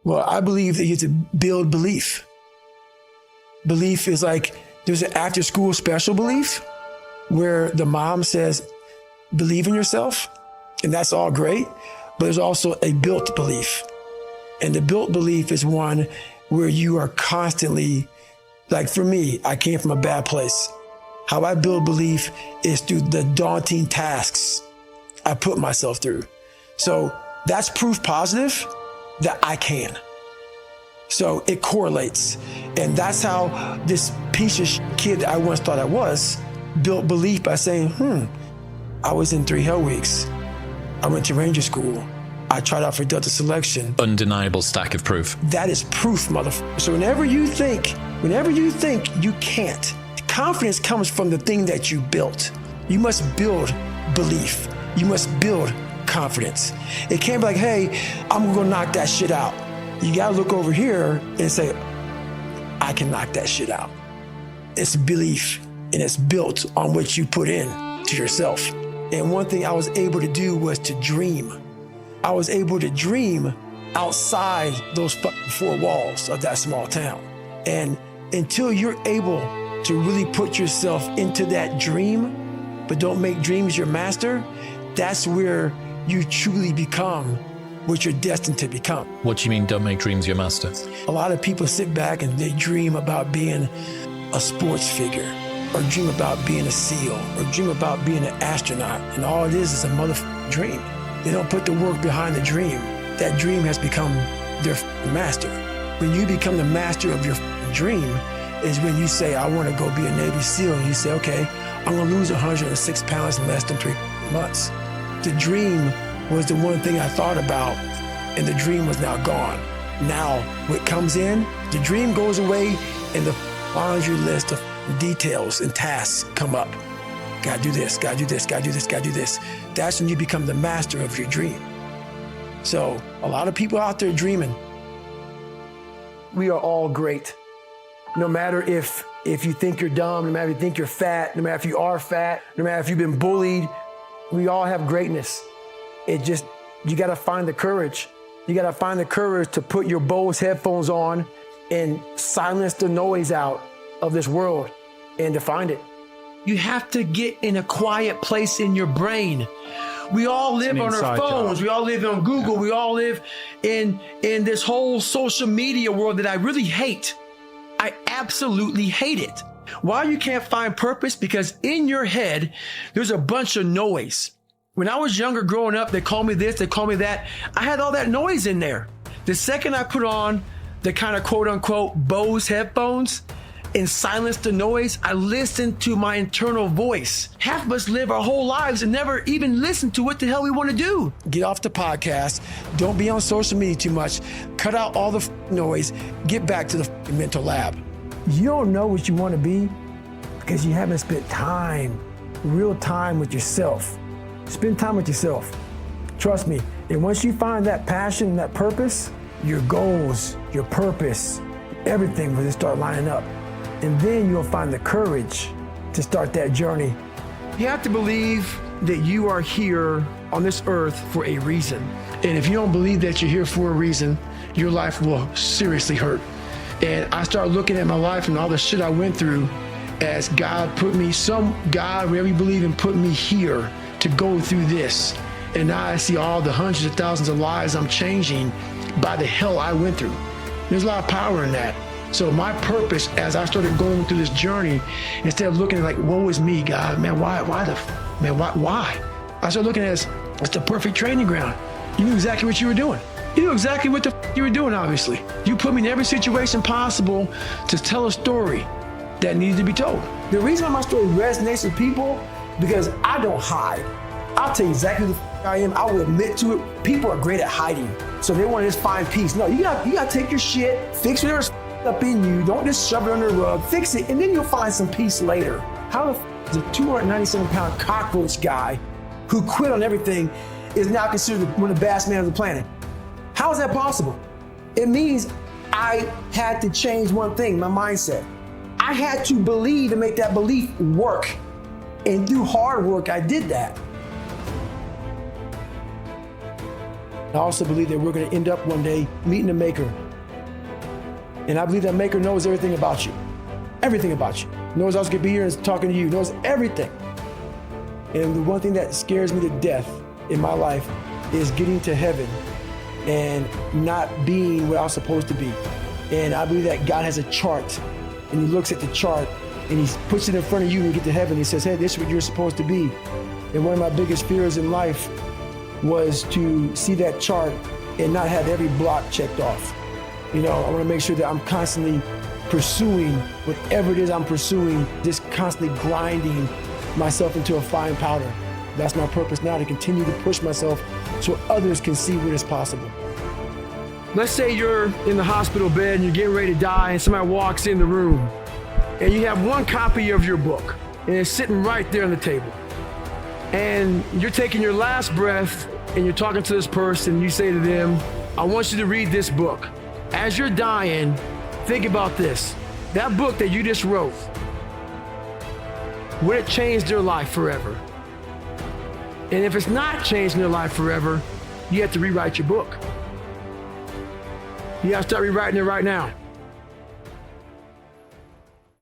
Well, I believe that you have to build belief. Belief is like, there's an after school special belief where the mom says, believe in yourself, and that's all great, but there's also a built belief. And the built belief is one where you are constantly, like for me, I came from a bad place. How I build belief is through the daunting tasks I put myself through. So that's proof positive that I can. So it correlates. And that's how this piece of kid that I once thought I was built belief by saying, I was in 3 hell weeks. I went to Ranger School. I tried out for Delta Selection. Undeniable stack of proof. That is proof, motherfucker. So whenever you think you can't, confidence comes from the thing that you built. You must build belief. You must build confidence. It can't be like, hey, I'm gonna knock that shit out. You gotta look over here and say, I can knock that shit out. It's belief, and it's built on what you put in to yourself. And one thing I was able to do was to dream. I was able to dream outside those 4 walls of that small town. And until you're able to really put yourself into that dream, but don't make dreams your master, that's where you truly become what you're destined to become. What do you mean, don't make dreams your master? A lot of people sit back and they dream about being a sports figure, or dream about being a SEAL, or dream about being an astronaut, and all it is a motherfucking dream. They don't put the work behind the dream. That dream has become their master. When you become the master of your dream is when you say, I want to go be a Navy SEAL, and you say, okay, I'm gonna lose 106 pounds in less than 3 months. The dream was the one thing I thought about, and the dream was now gone. Now, what comes in, the dream goes away, and the laundry list of details and tasks come up. Gotta do this, gotta do this, gotta do this, gotta do this. That's when you become the master of your dream. So, a lot of people out there dreaming. We are all great. No matter if you think you're dumb, no matter if you think you're fat, no matter if you are fat, no matter if you've been bullied, we all have greatness. It just, you gotta find the courage. You gotta find the courage to put your Bose headphones on and silence the noise out of this world and to find it. You have to get in a quiet place in your brain. We all live on our phones. We all live on Google. We all live in this whole social media world that I really hate. I absolutely hate it. Why you can't find purpose? Because in your head, there's a bunch of noise. When I was younger growing up, they called me this, they called me that. I had all that noise in there. The second I put on the kind of quote unquote Bose headphones and silence the noise, I listened to my internal voice. Half of us live our whole lives and never even listen to what the hell we want to do. Get off the podcast. Don't be on social media too much. Cut out all the noise. Get back to the mental lab. You don't know what you want to be because you haven't spent time, real time with yourself. Spend time with yourself. Trust me. And once you find that passion and that purpose, your goals, your purpose, everything will just start lining up. And then you'll find the courage to start that journey. You have to believe that you are here on this earth for a reason. And if you don't believe that you're here for a reason, your life will seriously hurt. And I start looking at my life and all the shit I went through as God put me, God, whatever you believe in, put me here to go through this. And now I see all the hundreds of thousands of lives I'm changing by the hell I went through. There's a lot of power in that. So my purpose, as I started going through this journey, instead of looking like, woe is me, God, man, why? I started looking at it as, it's the perfect training ground. You knew exactly what you were doing. You knew exactly what the you were doing, obviously. You put me in every situation possible to tell a story that needed to be told. The reason why my story resonates with people, because I don't hide. I'll tell you exactly who the I am. I will admit to it. People are great at hiding. So they want to just find peace. No, you gotta take your shit, fix whatever's up in you. Don't just shove it under the rug. Fix it, and then you'll find some peace later. How the is a 297-pound cockroach guy who quit on everything is now considered one of the best men on the planet? How is that possible? It means I had to change one thing, my mindset. I had to believe and make that belief work. And through hard work, I did that. I also believe that we're going to end up one day meeting the Maker. And I believe that Maker knows everything about you. Everything about you. Knows I was going to be here and talking to you. Knows everything. And the one thing that scares me to death in my life is getting to heaven and not being where I was supposed to be. And I believe that God has a chart, and he looks at the chart and he puts it in front of you when you get to heaven. He says, hey, this is what you're supposed to be. And one of my biggest fears in life was to see that chart and not have every block checked off. You know, I want to make sure that I'm constantly pursuing whatever it is I'm pursuing, just constantly grinding myself into a fine powder. That's my purpose now, to continue to push myself so others can see what is possible. Let's say you're in the hospital bed and you're getting ready to die, and somebody walks in the room and you have one copy of your book and it's sitting right there on the table. And you're taking your last breath and you're talking to this person. You say to them, I want you to read this book. As you're dying, think about this. That book that you just wrote, would it change their life forever? And if it's not changing their life forever, you have to rewrite your book. You have to start rewriting it right now.